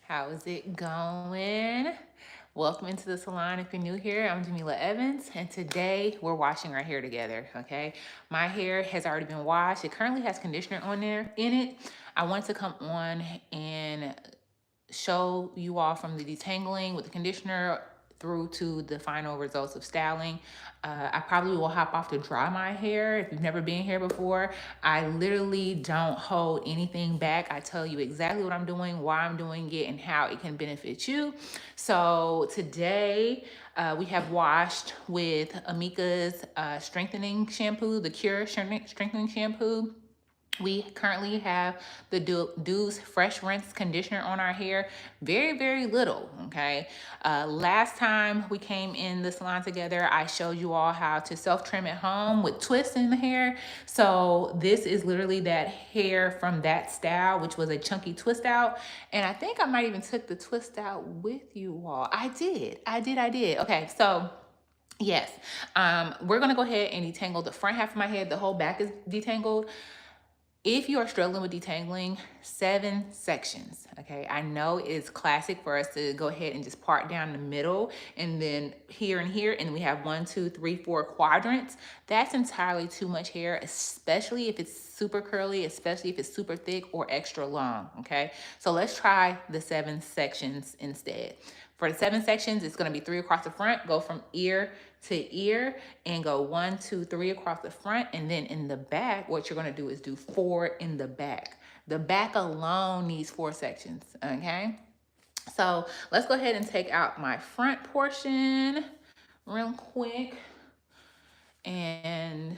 How's it going? Welcome into the salon. If you're new here, I'm Jamila Evans, and today we're washing our hair together, okay? My hair has already been washed. It currently has conditioner on there in it. I want to come on and show you all from the detangling with the conditioner through to the final results of styling. I probably will hop off to dry my hair. If you've never been here before, I literally don't hold anything back. I tell you exactly what I'm doing, why I'm doing it, and how it can benefit you. So today we have washed with Amika's strengthening shampoo, the Cure strengthening shampoo. We currently have the Doux Fresh Rinse Conditioner on our hair. Very, very little, okay? Last time we came in the salon together, I showed you all how to self-trim at home with twists in the hair. So this is literally that hair from that style, which was a chunky twist out. And I think I might even took the twist out with you all. I did. Okay, so yes, we're gonna go ahead and detangle the front half of my head. The whole back is detangled. If you are struggling with detangling, 7 sections, okay? I know it's classic for us to go ahead and just part down the middle and then here and here, and we have 1, 2, 3, 4 quadrants. That's entirely too much hair, especially if it's super curly, especially if it's super thick or extra long, okay? So let's try the 7 sections instead. For the 7 sections, it's gonna be 3 across the front, go from ear to ear and go 1, 2, 3 across the front. And then in the back, what you're gonna do is do 4 in the back. The back alone needs 4 sections, okay? So let's go ahead and take out my front portion real quick and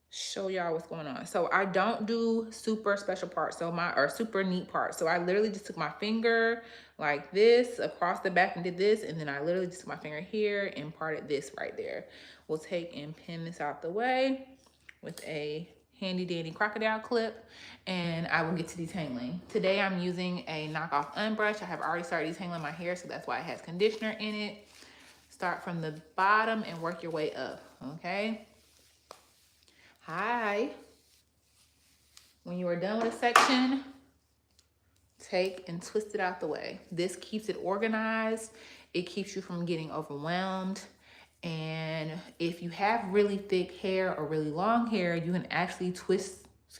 show y'all what's going on. So I don't do super special parts, or super neat parts. So I literally just took my finger like this across the back and did this, and then I literally just took my finger here and parted this right there. We'll take and pin this out the way with a handy dandy crocodile clip, and I will get to detangling. Today I'm using a knockoff unbrush. I have already started detangling my hair, so that's why it has conditioner in it. Start from the bottom and work your way up, okay? Hi. When you are done with a section, take and twist it out the way. This keeps it organized. It keeps you from getting overwhelmed. And if you have really thick hair or really long hair, you can actually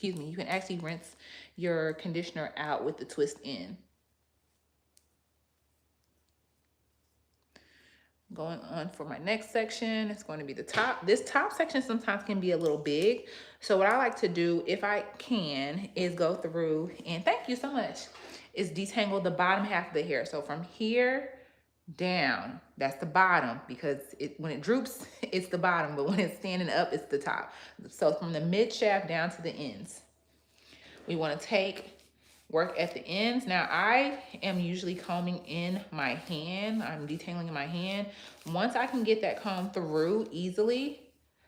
you can actually rinse your conditioner out with the twist in. Going on for my next section, it's going to be the top. This top section sometimes can be a little big. So what I like to do, if I can, is go through, and thank you so much, is detangle the bottom half of the hair. So from here down, that's the bottom, because when it droops, it's the bottom, but when it's standing up, it's the top. So from the mid shaft down to the ends. We want to work at the ends. Now I am usually combing in my hand. I'm detangling in my hand. Once I can get that comb through easily,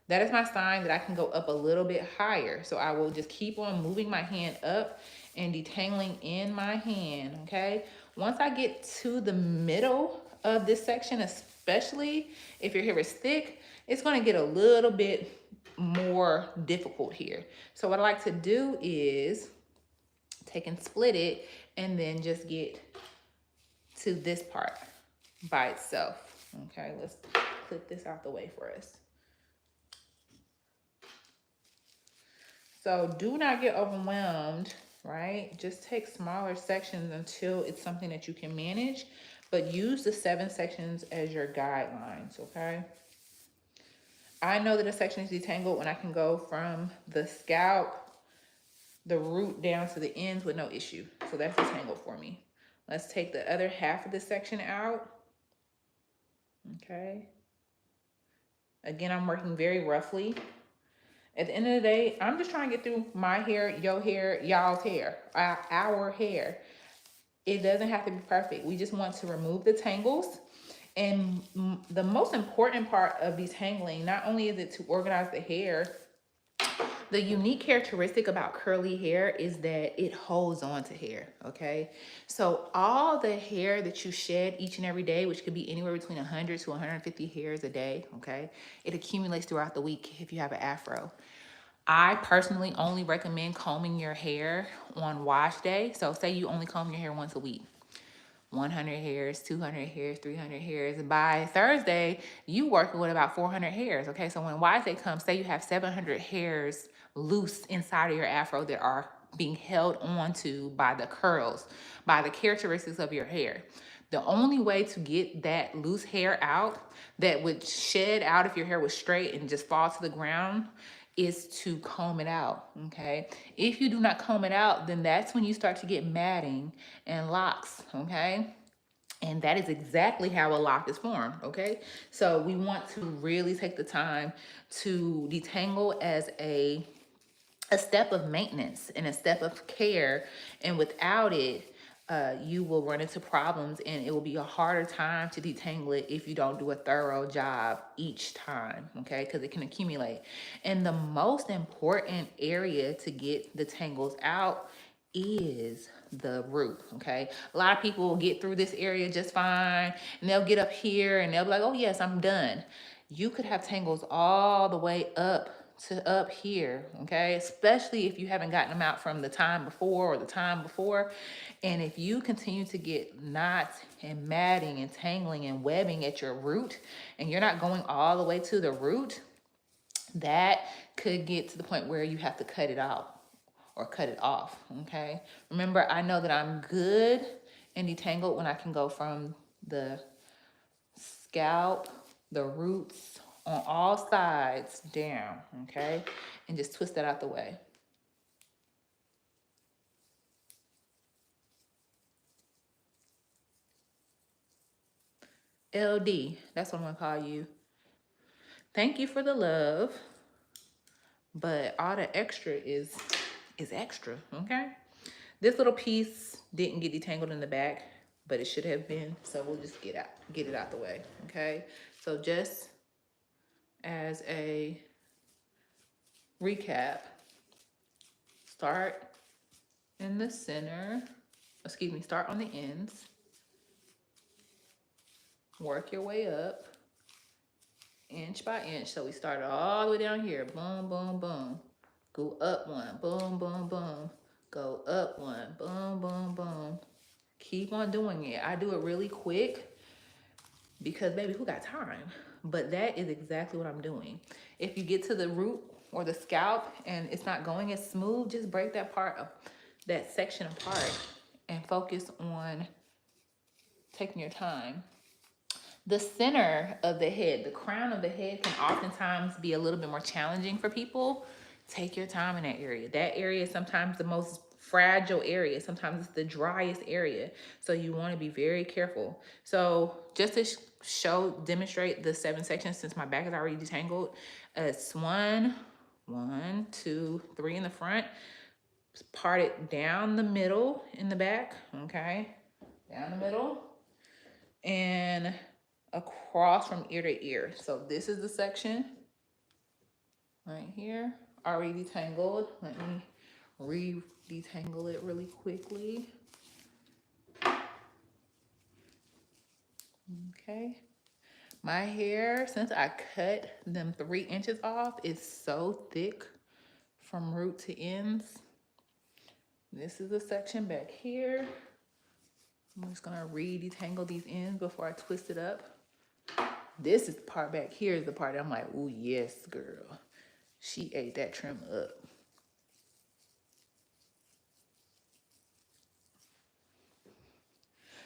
that is my sign that I can go up a little bit higher. So I will just keep on moving my hand up and detangling in my hand, okay? Once I get to the middle of this section, especially if your hair is thick, it's gonna get a little bit more difficult here. So what I like to do is take and split it and then just get to this part by itself. Okay, let's clip this out the way for us. So do not get overwhelmed, right? Just take smaller sections until it's something that you can manage, but use the 7 sections as your guidelines, okay? I know that a section is detangled when I can go from the scalp, the root down to the ends with no issue. So that's detangled for me. Let's take the other half of this section out. Okay. Again, I'm working very roughly. At the end of the day, I'm just trying to get through my hair, your hair, y'all's hair, our hair. It doesn't have to be perfect. We just want to remove the tangles. And the most important part of detangling, not only is it to organize the hair, the unique characteristic about curly hair is that it holds on to hair, okay? So all the hair that you shed each and every day, which could be anywhere between 100 to 150 hairs a day, okay? It accumulates throughout the week if you have an afro. I personally only recommend combing your hair on wash day. So say you only comb your hair once a week. 100 hairs, 200 hairs, 300 hairs. By Thursday, you working with about 400 hairs. Okay, so when wash day comes, say you have 700 hairs loose inside of your afro that are being held onto by the curls, by the characteristics of your hair. The only way to get that loose hair out that would shed out if your hair was straight and just fall to the ground is to comb it out, okay? If you do not comb it out, then that's when you start to get matting and locks, okay? And that is exactly how a lock is formed, okay? So we want to really take the time to detangle as a step of maintenance and a step of care. And without it, you will run into problems and it will be a harder time to detangle it if you don't do a thorough job each time, okay? Because it can accumulate. And the most important area to get the tangles out is the root, okay? A lot of people will get through this area just fine and they'll get up here and they'll be like, oh yes, I'm done. You could have tangles all the way up to up here, okay? Especially if you haven't gotten them out from the time before or the time before. And if you continue to get knots and matting and tangling and webbing at your root and you're not going all the way to the root, that could get to the point where you have to cut it out or cut it off, okay? Remember, I know that I'm good and detangled when I can go from the scalp, the roots, on all sides down, okay? And just twist that out the way. LD, that's what I'm gonna call you. Thank you for the love, but all the extra is extra, okay? This little piece didn't get detangled in the back, but it should have been, so we'll just get it out the way, okay? So just as a recap, start in the center, start on the ends, work your way up, inch by inch. So we started all the way down here, boom, boom, boom. Go up one, boom, boom, boom. Go up one, boom, boom, boom. Keep on doing it. I do it really quick because baby, who got time? But that is exactly what I'm doing. If you get to the root or the scalp and it's not going as smooth, just break that part of that section apart and focus on taking your time. The center of the head, the crown of the head can oftentimes be a little bit more challenging for people. Take your time in that area. That area is sometimes the most fragile area. Sometimes it's the driest area. So you want to be very careful. So just to demonstrate the 7 sections, since my back is already detangled, it's 1, 2, 3 in the front, part it down the middle in the back, okay? Down the middle. And across from ear to ear. So this is the section right here, already detangled. Let me re-detangle it really quickly. Okay. My hair, since I cut them 3 inches off, is so thick from root to ends. This is the section back here. I'm just gonna re-detangle these ends before I twist it up. This is the part back here is the part I'm like, oh yes, girl. She ate that trim up.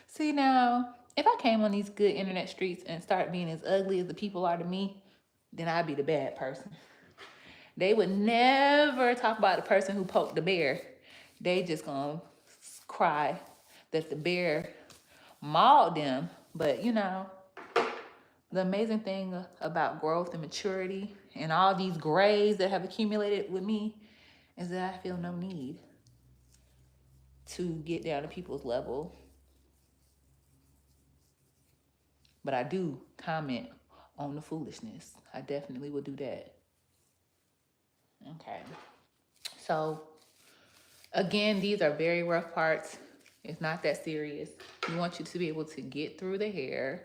See now, if I came on these good internet streets and started being as ugly as the people are to me, then I'd be the bad person. They would never talk about the person who poked the bear. They just gonna cry that the bear mauled them. But you know, the amazing thing about growth and maturity and all these grays that have accumulated with me is that I feel no need to get down to people's level. But I do comment on the foolishness. I definitely will do that. Okay. So again, these are very rough parts. It's not that serious. We want you to be able to get through the hair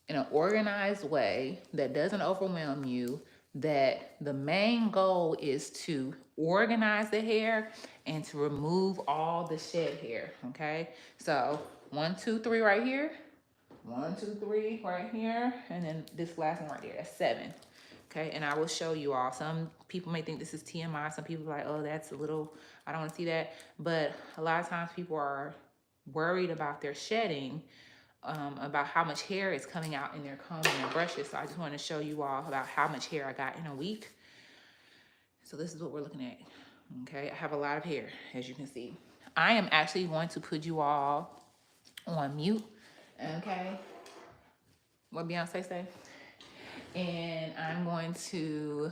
in an organized way that doesn't overwhelm you, that the main goal is to organize the hair and to remove all the shed hair, okay? So 1, 2, 3 right here, 1, 2, 3 right here, and then this last one right there, that's 7. Okay, and I will show you all. Some people may think this is TMI. Some people are like, oh, that's a little, I don't want to see that. But a lot of times people are worried about their shedding, about how much hair is coming out in their comb and their brushes. So I just want to show you all about how much hair I got in a week. So this is what we're looking at. Okay, I have a lot of hair, as you can see. I am actually going to put you all on mute. Okay, what Beyonce say? And I'm going to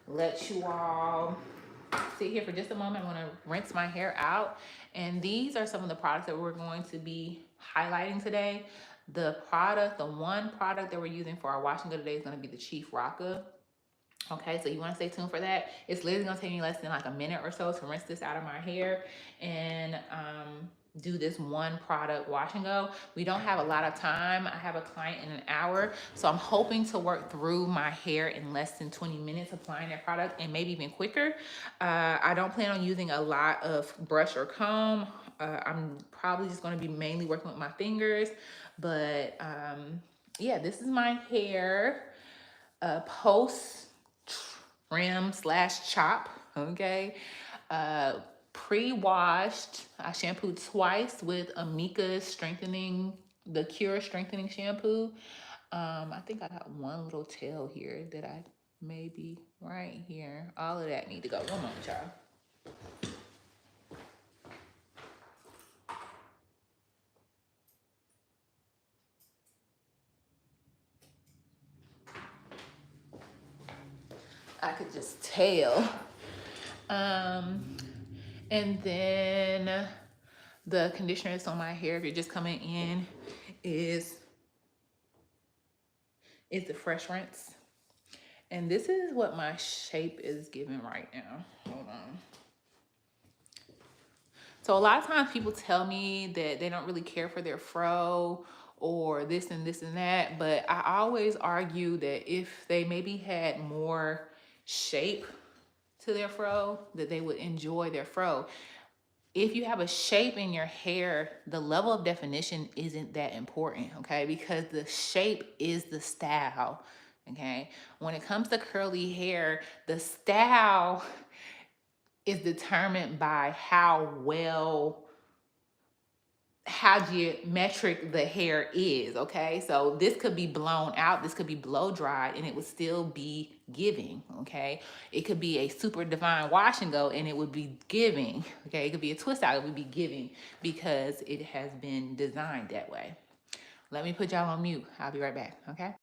let you all sit here for just a moment. I'm going to rinse my hair out. And these are some of the products that we're going to be highlighting today. The one product that we're using for our wash and go today is going to be the Chief Rocka. Okay, so you want to stay tuned for that. It's literally going to take me less than like a minute or so to rinse this out of my hair and do this one product wash and go. We don't have a lot of time. I have a client in an hour, so I'm hoping to work through my hair in less than 20 minutes applying that product, and maybe even quicker. I don't plan on using a lot of brush or comb. I'm probably just going to be mainly working with my fingers, but yeah, this is my hair post trim / chop, okay? Pre-washed. I shampooed twice with Amika's the Cure strengthening shampoo. I think I got one little tail here that I maybe right here. All of that need to go. One moment, y'all. I could just tell. And then the conditioner that's on my hair, if you're just coming in, is the Fresh Rinse. And this is what my shape is giving right now. Hold on. So a lot of times people tell me that they don't really care for their fro or this and this and that, but I always argue that if they maybe had more shape to their fro, that they would enjoy their fro. If you have a shape in your hair, the level of definition isn't that important, okay? Because the shape is the style, okay? When it comes to curly hair, the style is determined by how geometric the hair is, okay? So this could be blown out, this could be blow dried, and it would still be giving, okay? It could be a super divine wash and go, and it would be giving, okay? It could be a twist out, it would be giving because it has been designed that way. Let me put y'all on mute. I'll be right back, okay?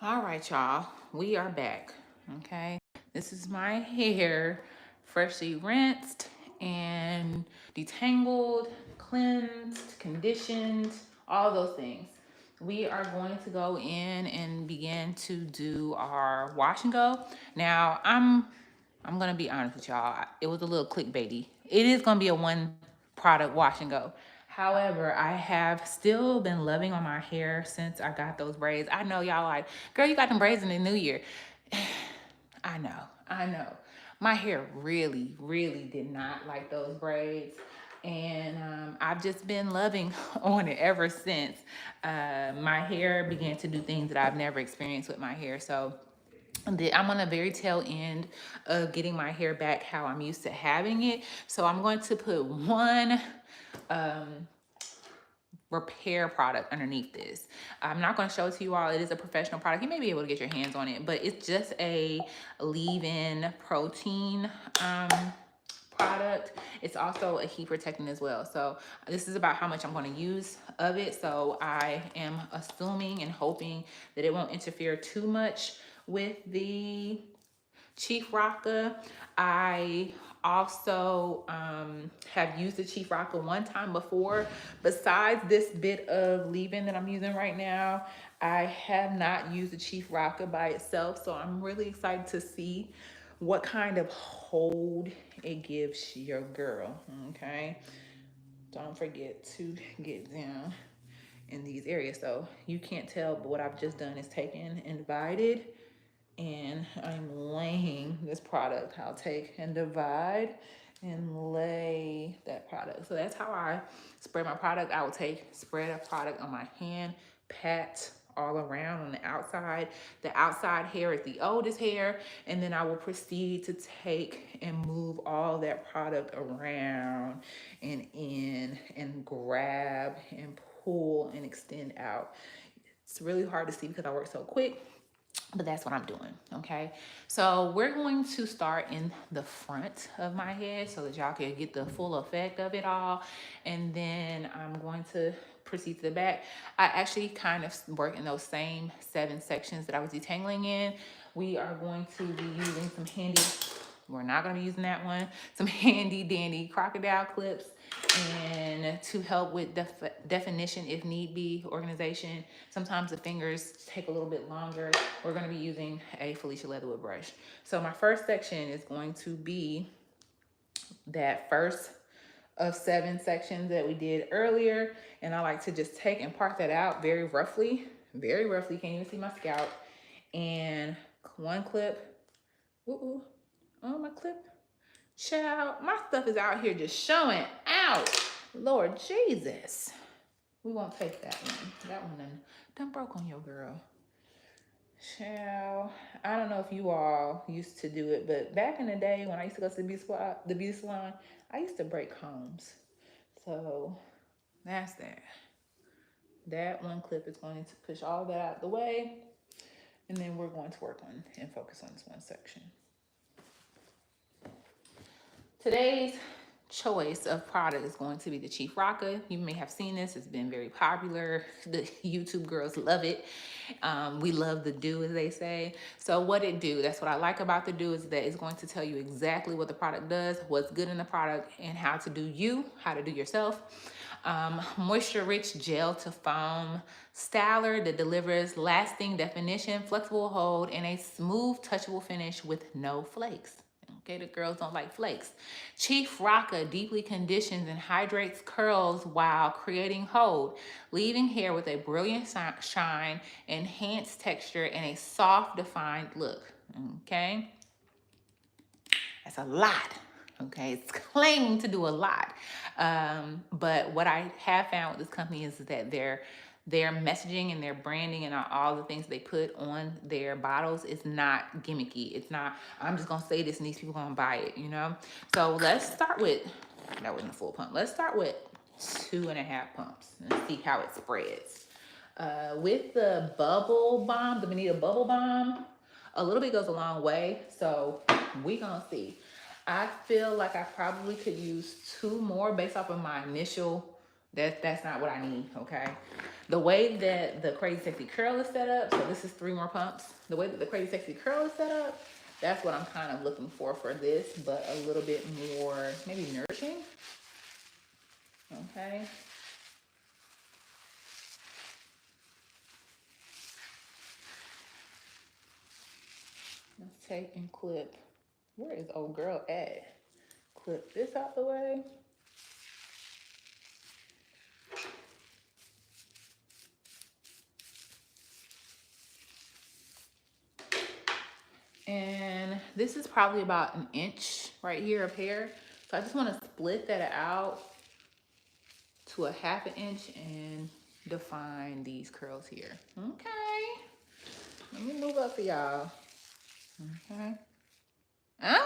All right, y'all, we are back. Okay, this is my hair, freshly rinsed and detangled, cleansed, conditioned, all those things. We are going to go in and begin to do our wash and go. Now, I'm gonna be honest with y'all. It was a little clickbaity. It is gonna be a one product wash and go. However, I have still been loving on my hair since I got those braids. I know y'all like, girl, you got them braids in the new year. I know. My hair really, really did not like those braids. And I've just been loving on it ever since. My hair began to do things that I've never experienced with my hair. So I'm on a very tail end of getting my hair back how I'm used to having it. So I'm going to put one repair product underneath this. I'm not going to show it to you all. It is a professional product. You may be able to get your hands on it, but it's just a leave-in protein product. It's also a heat protectant as well. So this is about how much I'm going to use of it. So I am assuming and hoping that it won't interfere too much with the Chief Rocka. I also have used the Chief Rocka one time before. Besides this bit of leave-in that I'm using right now, I have not used the Chief Rocka by itself. So I'm really excited to see what kind of hold it gives your girl, okay? Don't forget to get down in these areas. So you can't tell, but what I've just done is taken and divided, and I'm laying this product. I'll take and divide and lay that product. So that's how I spread my product. I will spread a product on my hand, pat all around on the outside. The outside hair is the oldest hair, and then I will proceed to take and move all that product around and in and grab and pull and extend out. It's really hard to see because I work so quick, but that's what I'm doing, okay? So we're going to start in the front of my head so that y'all can get the full effect of it all. And then I'm going to proceed to the back. I actually kind of work in those same 7 sections that I was detangling in. We are going to be using some handy, we're not gonna be using that one, some handy dandy crocodile clips, and to help with definition if need be, organization. Sometimes the fingers take a little bit longer. We're going to be using a Felicia Leatherwood brush. So my first section is going to be that first of 7 sections that we did earlier, and I like to just take and part that out very roughly, can't even see my scalp, and one clip. Ooh, oh, my clip. Child, my stuff is out here just showing out. Lord Jesus. We won't take that one. That one done broke on your girl. Child, I don't know if you all used to do it, but back in the day when I used to go to the beauty salon, I used to break combs. So that's that. That one clip is going to push all that out the way. And then we're going to work on and focus on this one section. Today's choice of product is going to be the Chief Rocka. You may have seen this. It's been very popular. The YouTube girls love it. We love the Doux, as they say. So what it do, that's what I like about the Doux, is that it's going to tell you exactly what the product does, what's good in the product, and how to do yourself. Moisture rich gel to foam styler that delivers lasting definition, flexible hold, and a smooth touchable finish with no flakes. Okay, the girls don't like flakes. Chief Rocka deeply conditions and hydrates curls while creating hold, leaving hair with a brilliant shine, enhanced texture, and a soft, defined look. Okay, that's a lot. Okay, it's claiming to do a lot. But what I have found with this company is that their messaging and their branding and all the things they put on their bottles is not gimmicky. It's not, I'm just gonna say this and these people gonna buy it, you know? So let's start with, that wasn't a full pump. Let's start with 2.5 pumps and see how it spreads. With the bubble bomb, the Bonita bubble bomb, a little bit goes a long way. So we gonna see. I feel like I probably could use 2 more based off of my initial, that's not what I need, okay? The way that the Crazy Sexy Curl is set up, so this is 3 more pumps. The way that the Crazy Sexy Curl is set up, that's what I'm kind of looking for this, but a little bit more, maybe nourishing. Okay. Let's take and clip. Where is old girl at? Clip this out the way. And this is probably about an inch right here of hair. So I just want to split that out to a 1/2 inch and define these curls here. Okay. Let me move up for y'all. Okay. Okay.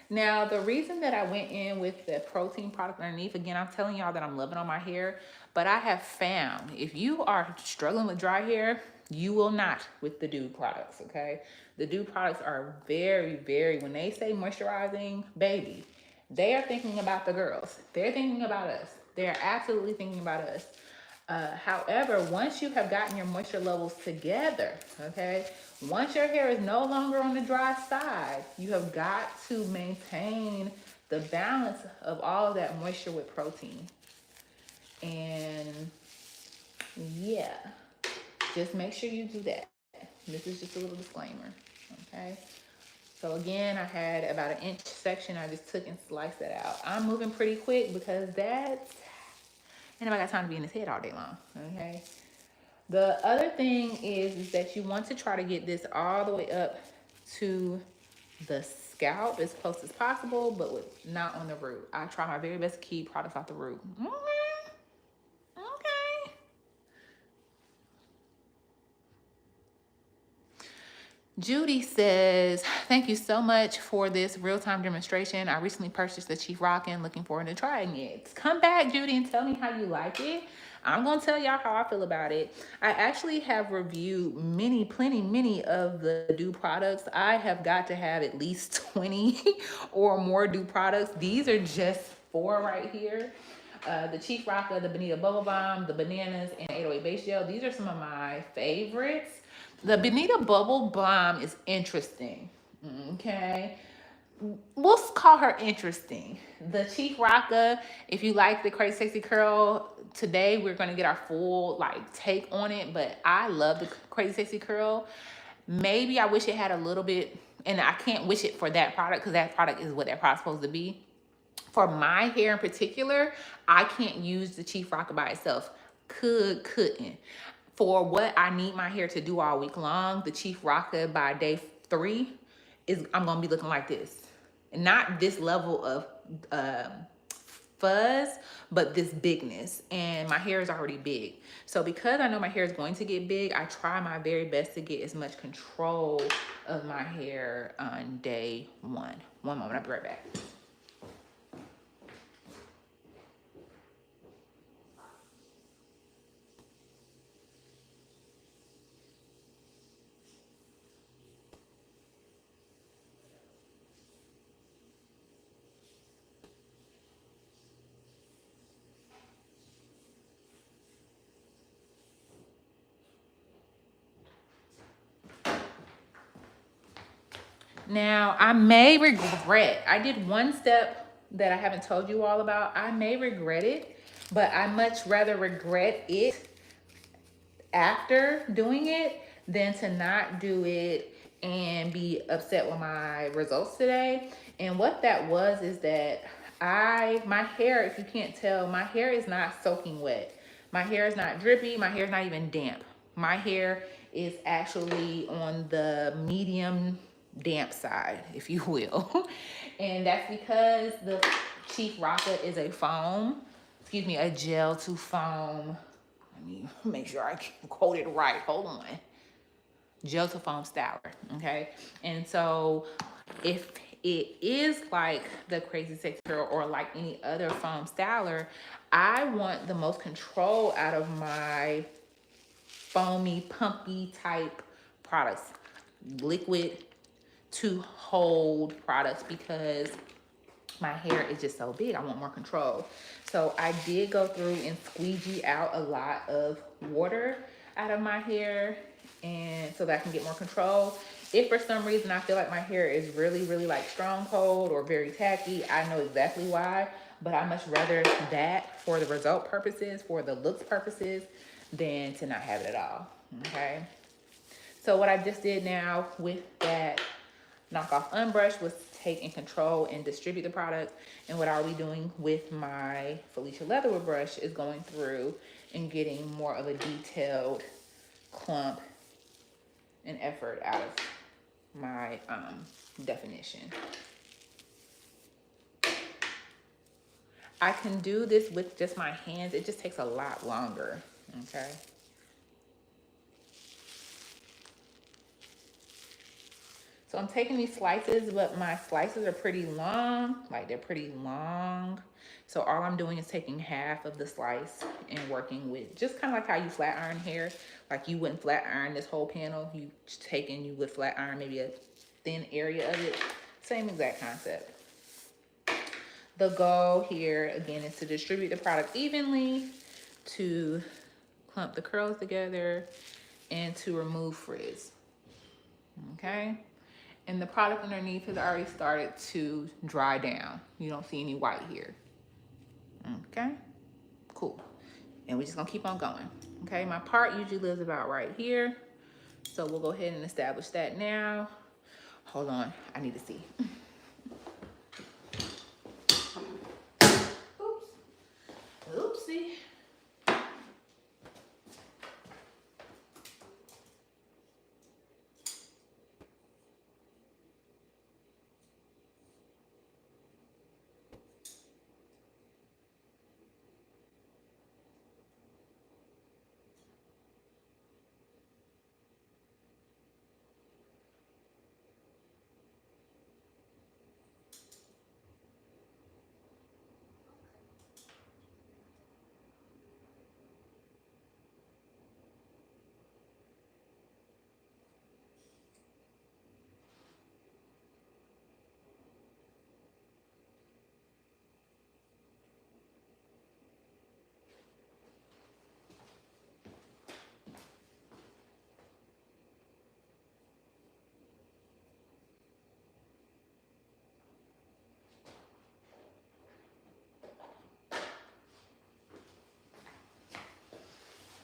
Now, the reason that I went in with the protein product underneath, again, I'm telling y'all that I'm loving on my hair, but I have found if you are struggling with dry hair, you will not with the Doux products, okay? The Doux products are very, very, when they say moisturizing, baby, they are thinking about the girls. They're thinking about us. They're absolutely thinking about us. However, once you have gotten your moisture levels together, okay, once your hair is no longer on the dry side, you have got to maintain the balance of all of that moisture with protein. And yeah, just make sure you do that. This is just a little disclaimer, okay? So again, I had about an inch section. I just took and sliced that out. I'm moving pretty quick because that's, and I got time to be in his head all day long, okay? The other thing is that you want to try to get this all the way up to the scalp as close as possible, but not on the root. I try my very best to keep products off the root. Okay. Okay. Judy says, thank you so much for this real-time demonstration. I recently purchased the Chief Rockin', looking forward to trying it. Come back, Judy, and tell me how you like it. I'm going to tell y'all how I feel about it. I actually have reviewed many of the Doux products. I have got to have at least 20 or more Doux products. These are just 4 right here. The Chief Rocka, the Bonita Bubble Balm, the Bananas, and 808 Base Gel. These are some of my favorites. The Bonita Bubble Balm is interesting, okay? We'll call her interesting. The Chief Rocka, if you like the Crazy Sexy Curl, today we're going to get our full take on it, but I love the Crazy Sexy Curl. Maybe I wish it had a little bit, and I can't wish it for that product because that product is what that product's supposed to be. For my hair in particular, I can't use the Chief Rocka by itself. Couldn't. For what I need my hair to do all week long, the Chief Rocka by day 3 is, I'm gonna be looking like this. And not this level of fuzz, but this bigness. And my hair is already big. So because I know my hair is going to get big, I try my very best to get as much control of my hair on day 1. One moment, I'll be right back. Now, I may regret, I did one step that I haven't told you all about. I may regret it, but I much rather regret it after doing it than to not do it and be upset with my results today. And what that was is that my hair, if you can't tell, my hair is not soaking wet. My hair is not drippy. My hair is not even damp. My hair is actually on the medium damp side, if you will. And that's because the Chief Rocka is a foam, a gel to foam. Let me make sure I can quote it right. Hold on. Gel to foam styler, okay? And so if it is like the Crazy Sexy Curl or like any other foam styler, I want the most control out of my foamy, pumpy type products, liquid to hold products, because my hair is just so big. I want more control. So I did go through and squeegee out a lot of water out of my hair, and so that I can get more control. If for some reason I feel like my hair is really, really like strong cold or very tacky, I know exactly why, but I much rather that for the result purposes, for the looks purposes, than to not have it at all, okay? So what I just did now with that knockoff unbrush was take and control and distribute the product. And what I'll be doing with my Felicia Leatherwood brush is going through and getting more of a detailed clump and effort out of my definition. I can do this with just my hands. It just takes a lot longer, okay? So I'm taking these slices, but my slices are pretty long, like they're pretty long. So all I'm doing is taking half of the slice and working with, just kind of like how you flat iron hair. Like you wouldn't flat iron this whole panel. You take and you would flat iron maybe a thin area of it. Same exact concept. The goal here, again, is to distribute the product evenly, to clump the curls together, and to remove frizz, okay? And the product underneath has already started to dry down. You don't see any white here. Okay, cool. And we're just gonna keep on going. Okay, my part usually lives about right here. So we'll go ahead and establish that now. Hold on, I need to see. Oops, oopsie.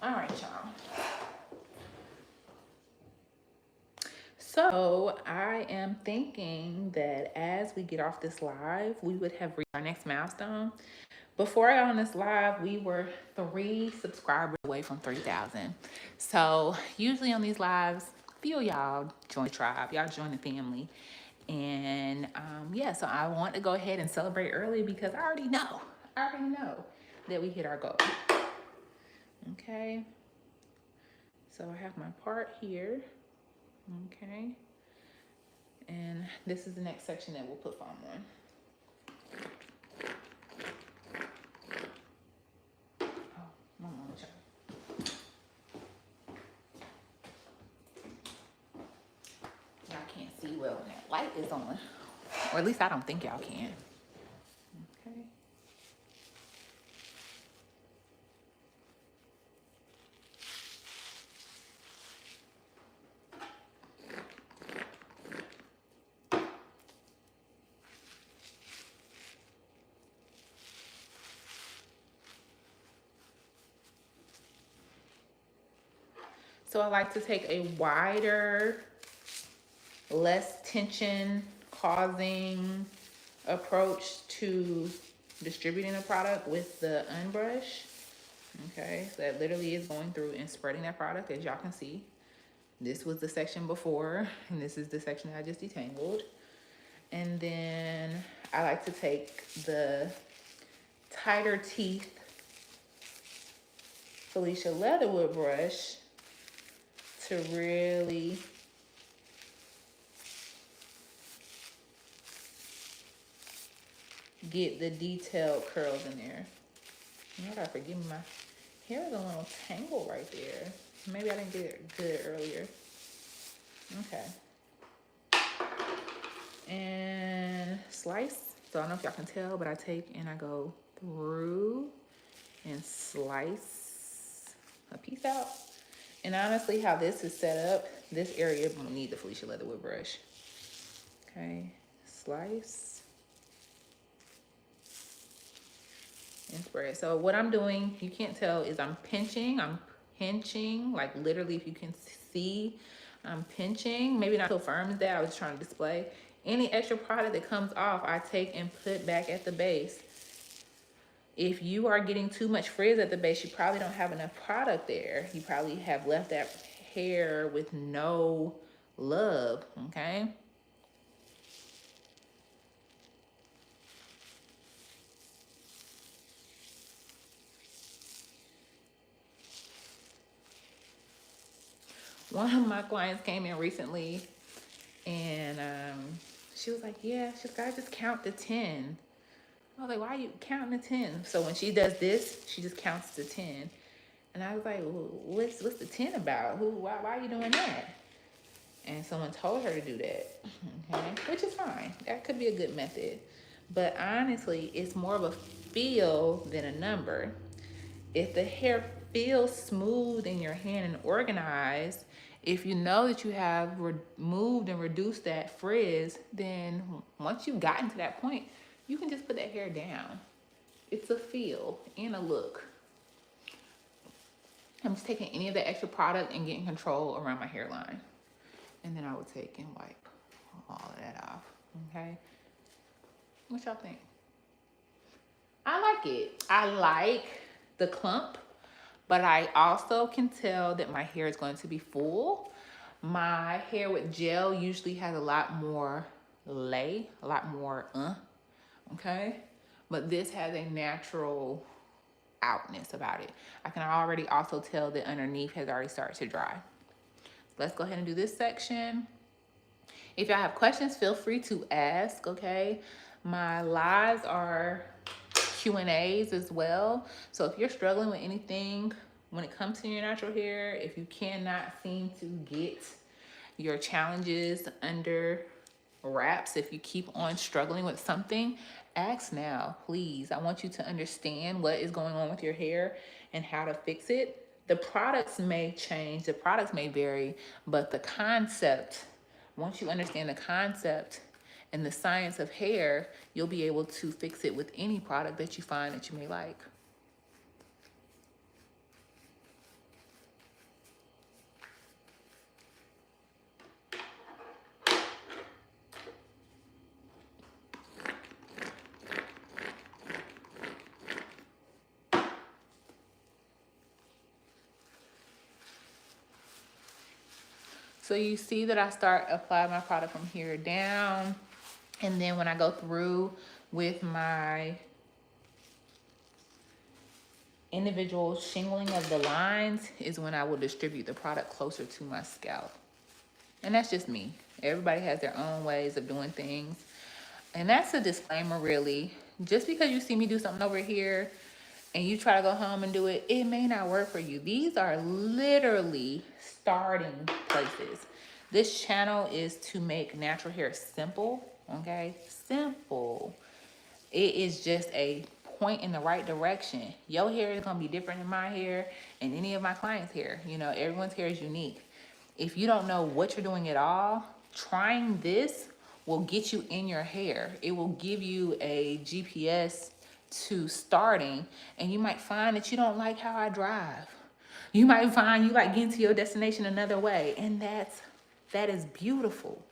All right, y'all. So I am thinking that as we get off this live, we would have reached our next milestone. Before I got on this live, we were 3 subscribers away from 3,000. So usually on these lives, a few of y'all join the tribe, y'all join the family. And yeah, so I want to go ahead and celebrate early because I already know that we hit our goal. Okay, so I have my part here. Okay, and this is the next section that we'll put foam on. Y'all can't see well when that light is on, or at least I don't think y'all can. Okay. So I like to take a wider, less tension causing approach to distributing a product with the unbrush. Okay, so that literally is going through and spreading that product, as y'all can see. This was the section before, and this is the section that I just detangled. And then I like to take the tighter teeth Felicia Leatherwood brush to really get the detailed curls in there. You gotta forgive me, my hair is a little tangled right there. Maybe I didn't get it good earlier. Okay. And slice So I don't know if y'all can tell, but I take and I go through and slice a piece out. And honestly, how this is set up, this area will need the Felicia Leatherwood brush. Okay, slice and spread. So what I'm doing, you can't tell, is I'm pinching, like literally if you can see, I'm pinching, maybe not so firm as that, I was trying to display. Any extra product that comes off, I take and put back at the base. If you are getting too much frizz at the base, you probably don't have enough product there. You probably have left that hair with no love, okay? One of my clients came in recently and she was like, yeah, she's got to just count to 10. I was like, why are you counting to 10? So when she does this, she just counts to 10. And I was like, well, what's the 10 about? Why are you doing that? And someone told her to do that, okay? Which is fine. That could be a good method. But honestly, it's more of a feel than a number. If the hair feels smooth in your hand and organized, if you know that you have removed and reduced that frizz, then once you've gotten to that point, you can just put that hair down. It's a feel and a look. I'm just taking any of the extra product and getting control around my hairline. And then I would take and wipe all of that off, okay? What y'all think? I like it. I like the clump, but I also can tell that my hair is going to be full. My hair with gel usually has a lot more lay, a lot more okay? But this has a natural outness about it. I can already also tell that underneath has already started to dry. Let's go ahead and do this section. If y'all have questions, feel free to ask, okay? My lives are Q&As as well. So if you're struggling with anything when it comes to your natural hair, if you cannot seem to get your challenges under wraps, if you keep on struggling with something, ask now, please. I want you to understand what is going on with your hair and how to fix it. The products may change, the products may vary, but the concept, once you understand the concept and the science of hair, you'll be able to fix it with any product that you find that you may like. So you see that I start applying my product from here down. And then when I go through with my individual shingling of the lines is when I will distribute the product closer to my scalp. And that's just me. Everybody has their own ways of doing things. And that's a disclaimer, really. Just because you see me do something over here and you try to go home and do it, it may not work for you. These are literally starting places. This channel is to make natural hair simple, okay? Simple. It is just a point in the right direction. Your hair is gonna be different than my hair and any of my clients' hair. You know, everyone's hair is unique. If you don't know what you're doing at all, trying this will get you in your hair. It will give you a GPS to starting, and you might find that you don't like how I drive. You might find you like getting to your destination another way, and that is beautiful.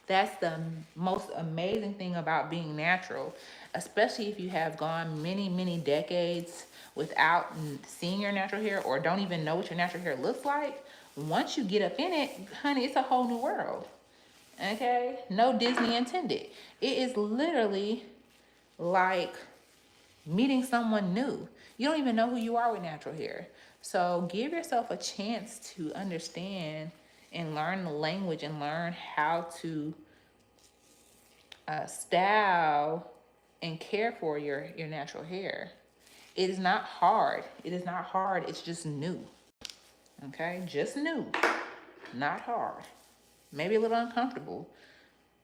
That's the most amazing thing about being natural, especially if you have gone many, many decades without seeing your natural hair or don't even know what your natural hair looks like. Once you get up in it, honey, it's a whole new world. Okay? No Disney intended. It is literally like meeting someone new. You don't even know who you are with natural hair. So give yourself a chance to understand and learn the language and learn how to style and care for your natural hair. It is not hard. It is not hard. It's just new. Okay? Just new. Not hard. Maybe a little uncomfortable.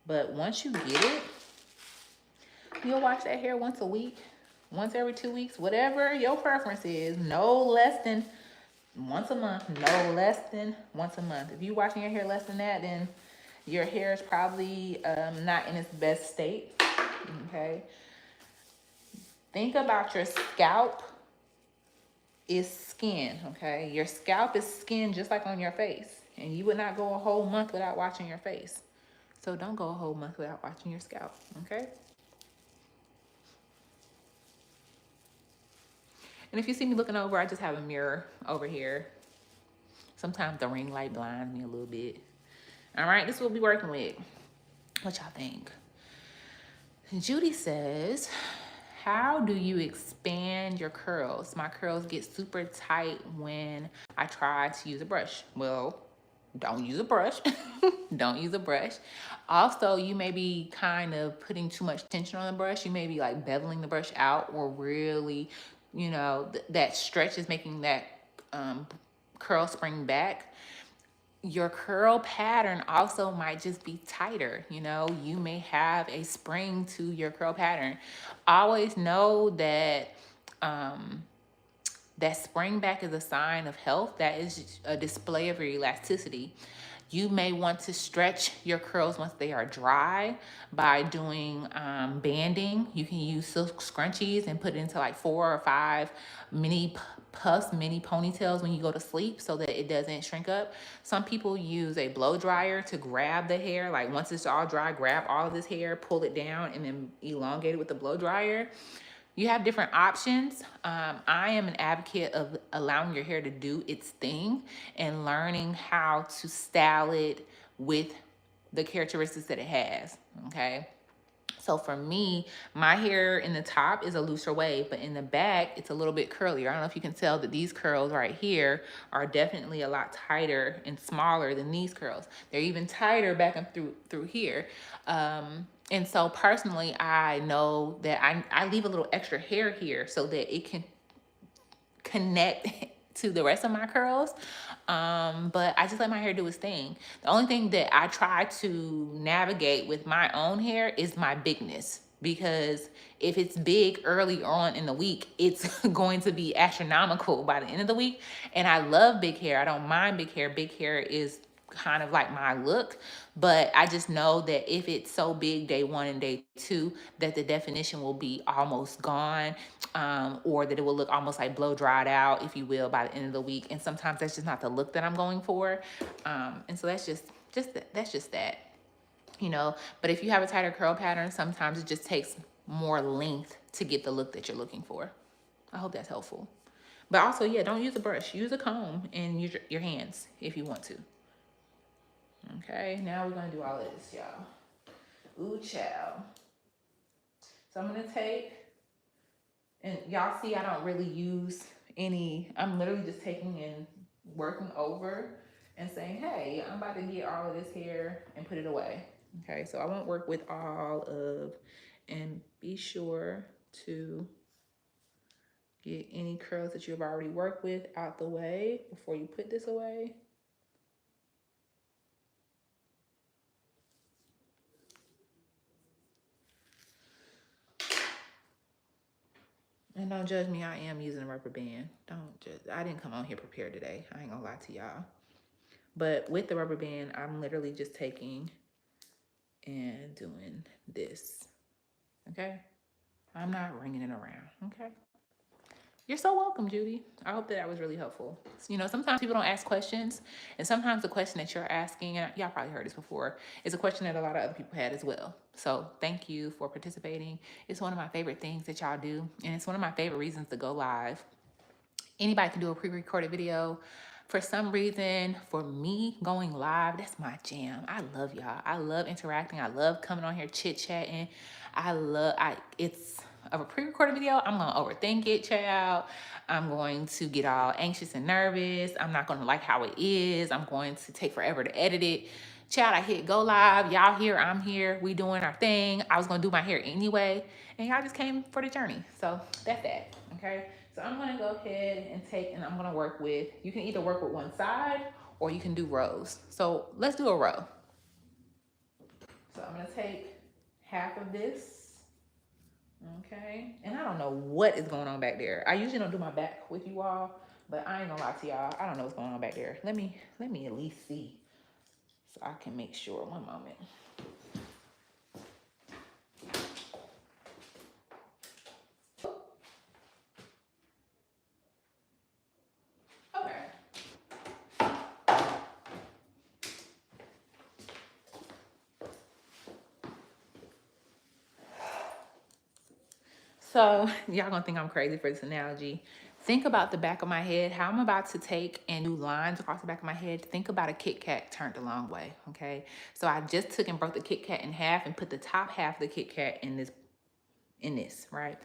But once you get it, You'll wash that hair once a week, once every 2 weeks, whatever your preference is. No less than once a month. No less than once a month. If you're washing your hair less than that, then your hair is probably not in its best state. Okay. Think about your scalp is skin. Okay. Your scalp is skin just like on your face. And you would not go a whole month without washing your face. So don't go a whole month without washing your scalp. Okay. And if you see me looking over, I just have a mirror over here. Sometimes the ring light blinds me a little bit. All right, this is what we'll be working with. What y'all think? Judy says, how do you expand your curls? My curls get super tight when I try to use a brush. Well, don't use a brush. Don't use a brush. Also, you may be kind of putting too much tension on the brush. You may be like beveling the brush out, or really, you know, that stretch is making that curl spring back. Your curl pattern also might just be tighter. You know, you may have a spring to your curl pattern. Always know that that spring back is a sign of health. That is a display of your elasticity. You may want to stretch your curls once they are dry by doing banding. You can use silk scrunchies and put it into like 4 or 5 mini puffs, mini ponytails when you go to sleep so that it doesn't shrink up. Some people use a blow dryer to grab the hair. Like once it's all dry, grab all of this hair, pull it down, and then elongate it with the blow dryer. You have different options. I am an advocate of allowing your hair to do its thing and learning how to style it with the characteristics that it has, okay? So for me, my hair in the top is a looser wave, but in the back, it's a little bit curlier. I don't know if you can tell that these curls right here are definitely a lot tighter and smaller than these curls. They're even tighter back and through here. And so personally, I know that I leave a little extra hair here so that it can connect to the rest of my curls. But I just let my hair do its thing. The only thing that I try to navigate with my own hair is my bigness, because if it's big early on in the week, it's going to be astronomical by the end of the week. And I love big hair. I don't mind big hair. Big hair is kind of like my look, but I just know that if it's so big day 1 and day 2, that the definition will be almost gone, or that it will look almost like blow dried out, if you will, by the end of the week. And sometimes that's just not the look that I'm going for. And so that's just that, you know. But if you have a tighter curl pattern, sometimes it just takes more length to get the look that you're looking for. I hope that's helpful. But also, yeah, don't use a brush. Use a comb and use your hands if you want to. Okay, now we're gonna do all of this, y'all. Ooh, child. So I'm gonna take, and y'all see I don't really use any, I'm literally just taking and working over and saying, hey, I'm about to get all of this hair and put it away. Okay, so I won't work with all of, and be sure to get any curls that you've already worked with out the way before you put this away. And don't judge me, I am using a rubber band. Don't judge. I didn't come on here prepared today. I ain't gonna lie to y'all. But with the rubber band, I'm literally just taking and doing this, okay? I'm not ringing it around, okay? You're so welcome, Judy. I hope that was really helpful. You know, sometimes people don't ask questions, and sometimes the question that you're asking, and y'all probably heard this before, is a question that a lot of other people had as well. So thank you for participating. It's one of my favorite things that y'all do, and it's one of my favorite reasons to go live. Anybody can do a pre-recorded video. For some reason, for me, going live, that's my jam. I love y'all. I love interacting. I love coming on here chit-chatting. It's of a pre-recorded video, I'm gonna overthink it, child. I'm going to get all anxious and nervous. I'm not gonna like how it is. I'm going to take forever to edit it. Child, I hit go live. Y'all here, I'm here. We doing our thing. I was gonna do my hair anyway, and y'all just came for the journey. So that's that, okay? So I'm gonna go ahead and I'm gonna work with, you can either work with one side or you can do rows. So let's do a row. So I'm gonna take half of this Okay, and I don't know what is going on back there. I usually don't do my back with you all, but I ain't gonna lie to y'all. I don't know what's going on back there. Let me at least see so I can make sure. One moment. Okay. So y'all gonna think I'm crazy for this analogy. Think about the back of my head, how I'm about to take and do lines across the back of my head. Think about a Kit Kat turned the long way, okay? So I just took and broke the Kit Kat in half and put the top half of the Kit Kat in this, right?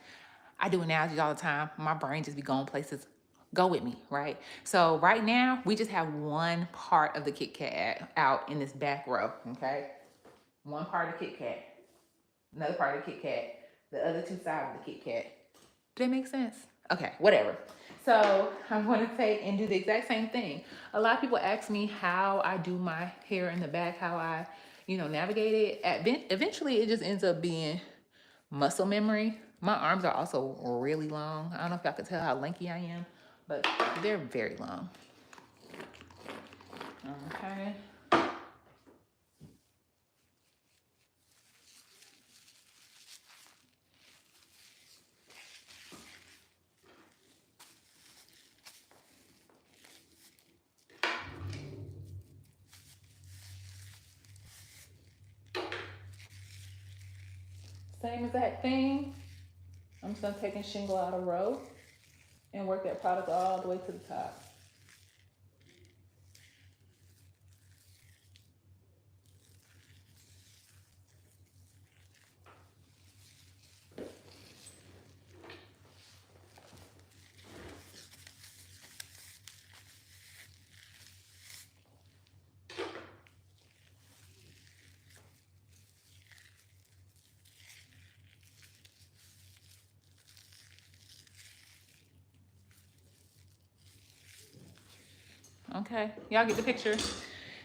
I do analogies all the time. My brain just be going places. Go with me, right? So right now, we just have one part of the Kit Kat out in this back row, okay? One part of the Kit Kat, another part of the Kit Kat, the other two sides of the Kit Kat. Do that make sense? Okay, whatever. So I'm going to take and do the exact same thing. A lot of people ask me how I do my hair in the back, how I, navigate it. Eventually, it just ends up being muscle memory. My arms are also really long. I don't know if y'all can tell how lanky I am, but they're very long. Okay. Same exact thing. I'm just gonna take and shingle out a row and work that product all the way to the top. Okay, y'all get the picture.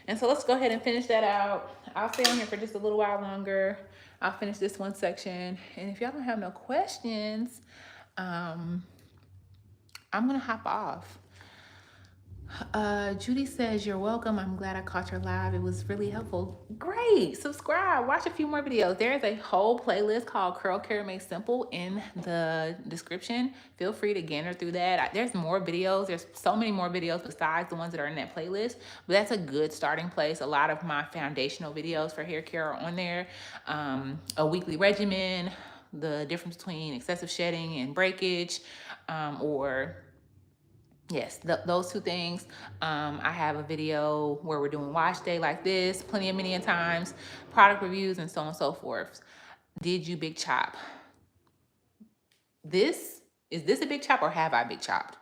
And so let's go ahead and finish that out. I'll stay on here for just a little while longer. I'll finish this one section. And if y'all don't have no questions, I'm gonna hop off. Judy says, you're welcome. I'm glad I caught your live. It was really helpful. Great. Subscribe. Watch a few more videos. There is a whole playlist called Curl Care Made Simple in the description. Feel free to gander through that. There's more videos. There's so many more videos besides the ones that are in that playlist. But that's a good starting place. A lot of my foundational videos for hair care are on there. A weekly regimen, the difference between excessive shedding and breakage, or yes, those two things. I have a video where we're doing wash day like this, plenty of many times, product reviews, and so on and so forth. Did you big chop? Is this a big chop or have I big chopped?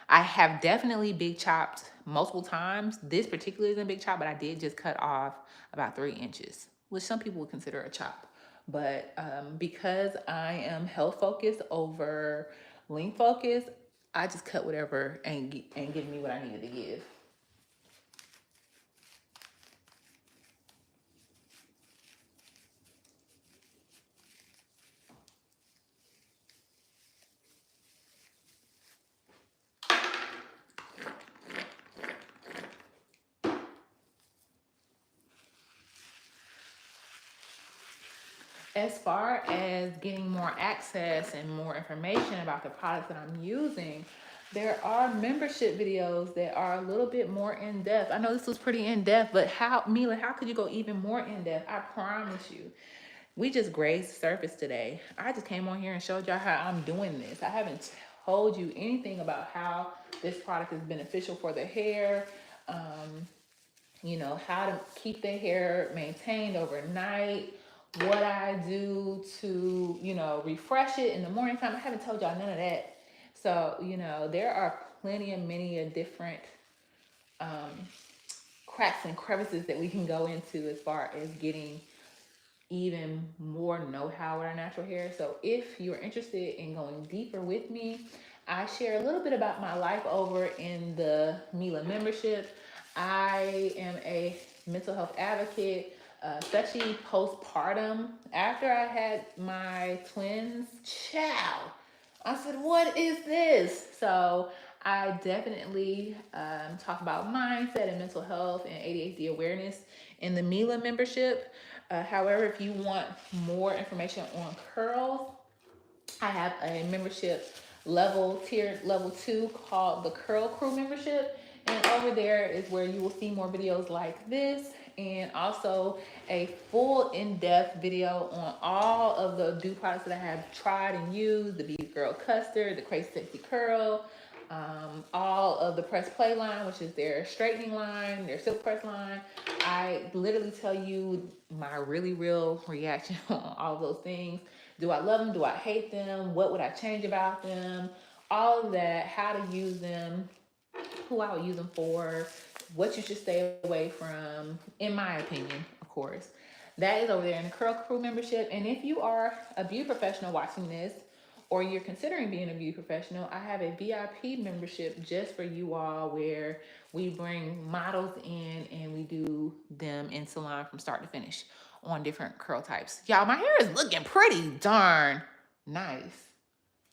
I have definitely big chopped multiple times. This particularly isn't a big chop, but I did just cut off about 3 inches, which some people would consider a chop. But because I am health focused over lean focused, I just cut whatever and give me what I needed to give. As far as getting more access and more information about the products that I'm using, there are membership videos that are a little bit more in depth. I know this was pretty in depth, but Mila, how could you go even more in depth? I promise you. We just grazed the surface today. I just came on here and showed y'all how I'm doing this. I haven't told you anything about how this product is beneficial for the hair, how to keep the hair maintained overnight, what I do to, refresh it in the morning time. I haven't told y'all none of that. So, there are many different cracks and crevices that we can go into as far as getting even more know-how with our natural hair. So if you're interested in going deeper with me, I share a little bit about my life over in the Mila membership. I am a mental health advocate, especially postpartum. After I had my twins, chow, I said, what is this? So I definitely talk about mindset and mental health and ADHD awareness in the Mila membership. However, if you want more information on curls, I have a membership level, tiered level 2, called the Curl Crew membership. And over there is where you will see more videos like this, and also a full in-depth video on all of the Doux products that I have tried and used: the Baby Girl Custard, the Crazy Sexy Curl, all of the Press Play line, which is their straightening line, their silk press line. I literally tell you my really real reaction on all of those things. Do I love them? Do I hate them? What would I change about them? All of that, how to use them, who I would use them for, what you should stay away from, in my opinion, of course. That is over there in the Curl Crew membership. And if you are a beauty professional watching this, or you're considering being a beauty professional, I have a VIP membership just for you all, where we bring models in and we do them in salon from start to finish on different curl types. Y'all, my hair is looking pretty darn nice.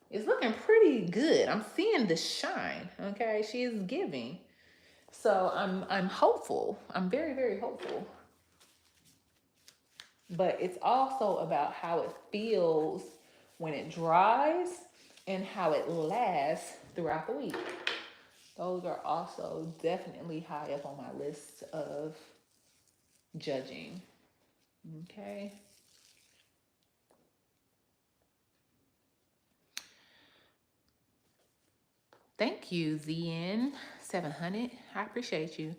It's looking pretty good. I'm seeing the shine. Okay, she is giving. So I'm hopeful. I'm very, very hopeful. But it's also about how it feels when it dries and how it lasts throughout the week. Those are also definitely high up on my list of judging. Okay. Thank you, ZN700. I appreciate you.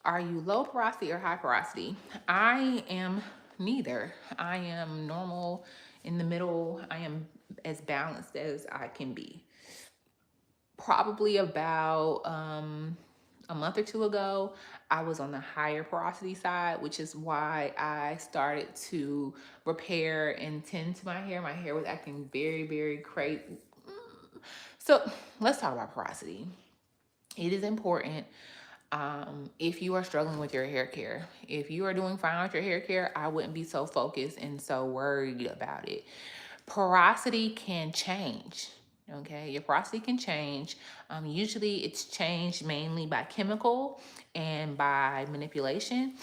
Are you low porosity or high porosity? I am neither. I am normal, in the middle. I am as balanced as I can be. Probably about a month or two ago, I was on the higher porosity side, which is why I started to repair and tend to my hair. My hair was acting very, very crazy. So let's talk about porosity. It is important. If you are struggling with your hair care, if you are doing fine with your hair care, I wouldn't be so focused and so worried about it. Porosity can change. Okay, your porosity can change. Usually it's changed mainly by chemical and by manipulation.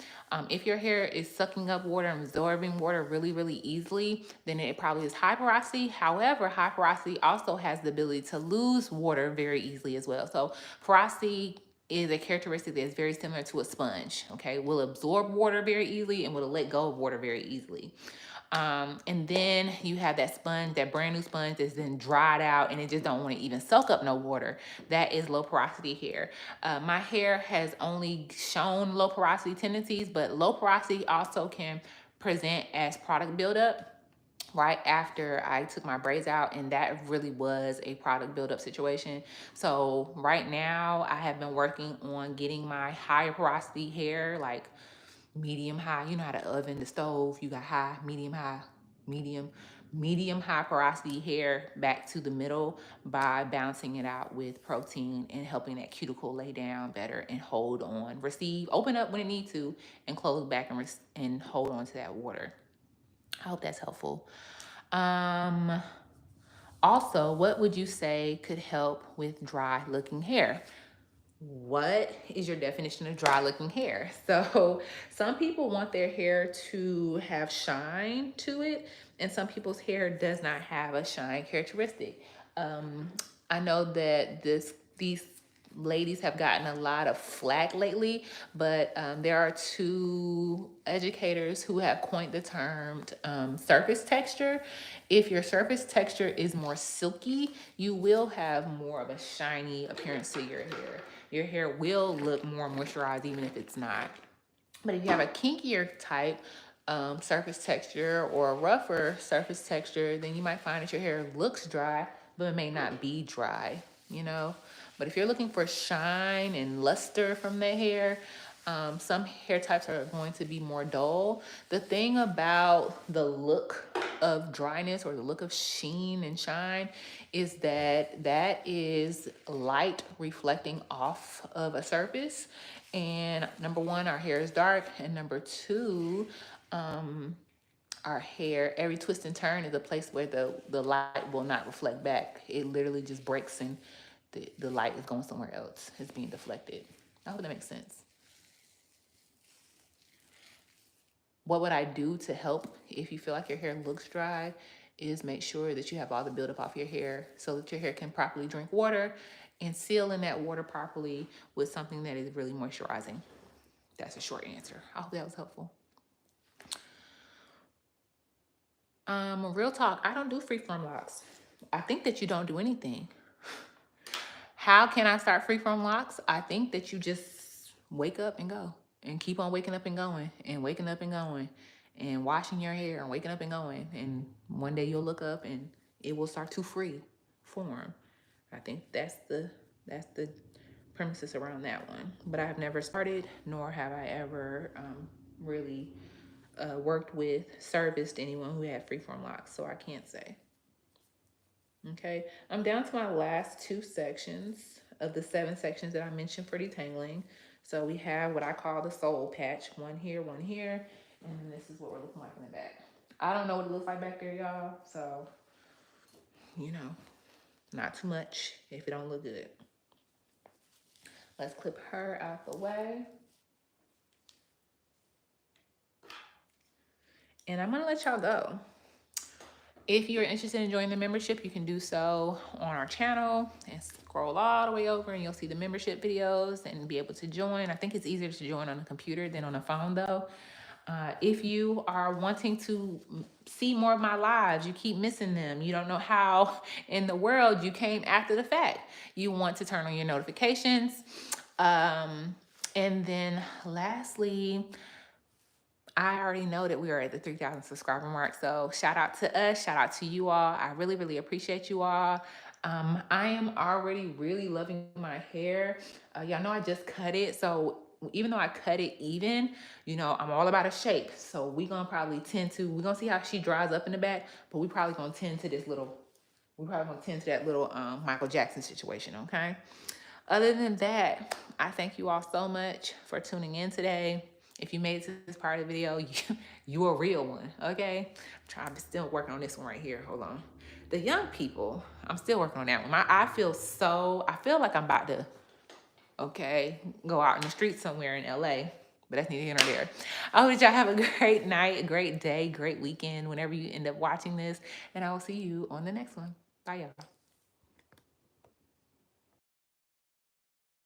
If your hair is sucking up water and absorbing water really, really easily, then it probably is high porosity. However, high porosity also has the ability to lose water very easily as well. So porosity is a characteristic that is very similar to a sponge. Okay, will absorb water very easily and will let go of water very easily. And then you have that sponge, that brand new sponge that's been dried out and it just don't want to even soak up no water. That is low porosity hair. My hair has only shown low porosity tendencies, but low porosity also can present as product buildup right after I took my braids out, and that really was a product buildup situation. So right now I have been working on getting my higher porosity hair, like medium high. You know how to oven the stove, you got high, medium, medium high porosity hair back to the middle by balancing it out with protein and helping that cuticle lay down better and hold on, receive, open up when it needs to, and close back and hold on to that water. I hope that's helpful. Also, what would you say could help with dry looking hair? What is your definition of dry looking hair? So some people want their hair to have shine to it, and some people's hair does not have a shine characteristic. I know that these ladies have gotten a lot of flack lately, but there are two educators who have coined the term surface texture. If your surface texture is more silky, you will have more of a shiny appearance to your hair. Your hair will look more moisturized even if it's not. But if you have a kinkier type surface texture or a rougher surface texture, then you might find that your hair looks dry, but it may not be dry, you know? But if you're looking for shine and luster from the hair, some hair types are going to be more dull. The thing about the look of dryness or the look of sheen and shine is that that is light reflecting off of a surface. And number one, our hair is dark. And number two, our hair, every twist and turn is a place where the light will not reflect back. It literally just breaks and the light is going somewhere else. It's being deflected. I hope that makes sense. What would I do to help if you feel like your hair looks dry is make sure that you have all the buildup off your hair so that your hair can properly drink water and seal in that water properly with something that is really moisturizing. That's a short answer. I hope that was helpful. Real talk, I don't do freeform locks. I think that you don't do anything. How can I start freeform locks? I think that you just wake up and go and keep on waking up and going and waking up and going and washing your hair and waking up and going. And one day you'll look up and it will start to free form. I think that's the premises around that one. But I've never started, nor have I ever really worked with, serviced anyone who had freeform locks, so I can't say. Okay, I'm down to my last 2 sections of the 7 sections that I mentioned for detangling. So we have what I call the soul patch, one here, and then this is what we're looking like in the back. I don't know what it looks like back there, y'all, so, you know, not too much if it don't look good. Let's clip her out the way. And I'm gonna let y'all go. If you're interested in joining the membership, you can do so on our channel and scroll all the way over and you'll see the membership videos and be able to join. I think it's easier to join on a computer than on a phone though. If you are wanting to see more of my lives, you keep missing them. You don't know how in the world you came after the fact. You want to turn on your notifications. And then lastly, I already know that we are at the 3,000 subscriber mark. So shout out to us. Shout out to you all. I really, really appreciate you all. I am already really loving my hair. Y'all know I just cut it. So even though I cut it even, you know, I'm all about a shape. So we're going to probably we're going to see how she dries up in the back, but we probably going to tend to that little Michael Jackson situation, okay? Other than that, I thank you all so much for tuning in today. If you made it to this part of the video, you a real one, okay? I'm still working on this one right here. Hold on. The young people, I'm still working on that one. I feel like I'm about to, okay, go out in the street somewhere in LA, but that's neither here nor there. I hope that y'all have a great night, a great day, great weekend, whenever you end up watching this, and I will see you on the next one. Bye, y'all.